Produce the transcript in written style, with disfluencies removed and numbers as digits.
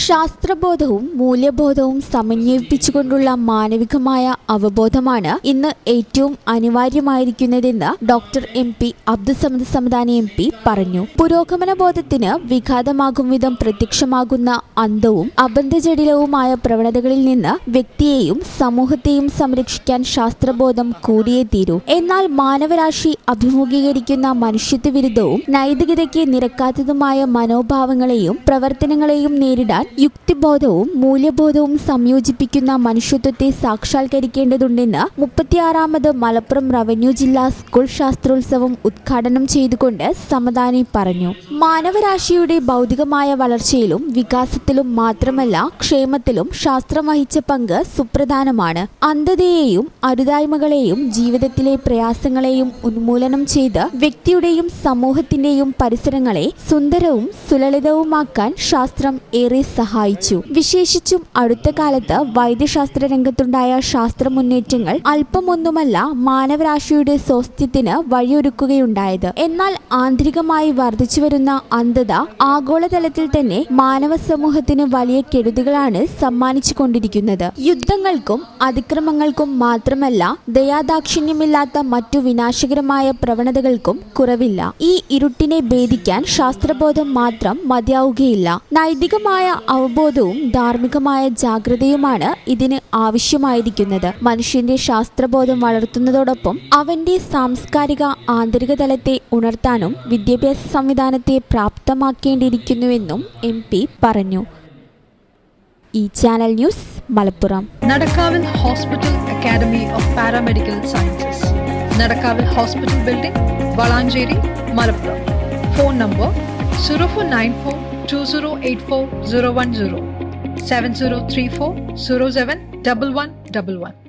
ശാസ്ത്രബോധവും മൂല്യബോധവും സമന്വയിപ്പിച്ചുകൊണ്ടുള്ള മാനവികമായ അവബോധമാണ് ഇന്ന് ഏറ്റവും അനിവാര്യമായിരിക്കുന്നതെന്ന് doctor MP. Abdussamad Samadani MP. പറഞ്ഞു. പുരോഗമന ബോധത്തിന് വിഘാതമാകും വിധം പ്രത്യക്ഷമാകുന്ന അന്ധവും അബന്ധജടിലവുമായ പ്രവണതകളിൽ നിന്ന് വ്യക്തിയെയും സമൂഹത്തെയും സംരക്ഷിക്കാൻ ശാസ്ത്രബോധം കൂടിയേ തീരൂ. എന്നാൽ മാനവരാശി അഭിമുഖീകരിക്കുന്ന മനുഷ്യത്വ വിരുദ്ധവും നൈതികതയ്ക്ക് നിരക്കാത്തതുമായ മനോഭാവങ്ങളെയും പ്രവർത്തനങ്ങളെയും നേരിടാൻ യുക്തിബോധവും മൂല്യബോധവും സംയോജിപ്പിക്കുന്ന മനുഷ്യത്വത്തെ സാക്ഷാത്കരിക്കേണ്ടതുണ്ടെന്ന് 36ാമത് മലപ്പുറം റവന്യൂ ജില്ലാ സ്കൂൾ ശാസ്ത്രോത്സവം ഉദ്ഘാടനം ചെയ്തുകൊണ്ട് സമദാനി പറഞ്ഞു. മാനവരാശിയുടെ ഭൗതികമായ വളർച്ചയിലും വികാസത്തിലും മാത്രമല്ല ക്ഷേമത്തിലും ശാസ്ത്രം വഹിച്ച പങ്ക് സുപ്രധാനമാണ്. അന്ധതയെയും അരുതായ്മകളെയും ജീവിതത്തിലെ പ്രയാസങ്ങളെയും ഉന്മൂലനം ചെയ്ത് വ്യക്തിയുടെയും സമൂഹത്തിന്റെയും പരിസരങ്ങളെ സുന്ദരവും സുലളിതവുമാക്കാൻ ശാസ്ത്രം ഏറെ സഹായിച്ചു. വിശേഷിച്ചും അടുത്ത കാലത്ത് വൈദ്യശാസ്ത്ര രംഗത്തുണ്ടായ ശാസ്ത്ര മുന്നേറ്റങ്ങൾ അല്പമൊന്നുമല്ല മാനവരാശിയുടെ സ്വാസ്ഥ്യത്തിന് വഴിയൊരുക്കുകയുണ്ടായത്. എന്നാൽ ആന്തരികമായി വർദ്ധിച്ചുവരുന്ന അന്ധത ആഗോളതലത്തിൽ തന്നെ മാനവ സമൂഹത്തിന് വലിയ കെടുതികളാണ് സമ്മാനിച്ചു കൊണ്ടിരിക്കുന്നത്. യുദ്ധങ്ങൾക്കും അതിക്രമങ്ങൾക്കും മാത്രമല്ല ദയാദാക്ഷിണ്യമില്ലാത്ത മറ്റു വിനാശകരമായ പ്രവണതകൾക്കും കുറവില്ല. ഈ ഇരുട്ടിനെ ഭേദിക്കാൻ ശാസ്ത്രബോധം മാത്രം മതിയാവുകയില്ല. നൈതികമായ അവബോധവും ധാർമ്മികമായ ജാഗ്രതയുമാണ് ഇതിന് ആവശ്യമായിരിക്കുന്നത്. മനുഷ്യന്റെ ശാസ്ത്രബോധം വളർത്തുന്നതോടൊപ്പം അവന്റെ സാംസ്കാരിക ആന്തരിക തലത്തെ ഉണർത്താനും വിദ്യാഭ്യാസ സംവിധാനത്തെ പ്രാപ്തമാക്കേണ്ടിയിരിക്കുന്നുവെന്നും എം.പി. പറഞ്ഞു. ഈ ചാനൽ ന്യൂസ് മലപ്പുറം. നടക്കാവിൽ hospital academy of paramedical sciences, നടക്കാവിൽ hospital building, Valanchery, Malappuram. Phone number 04942084 010 7034 071111.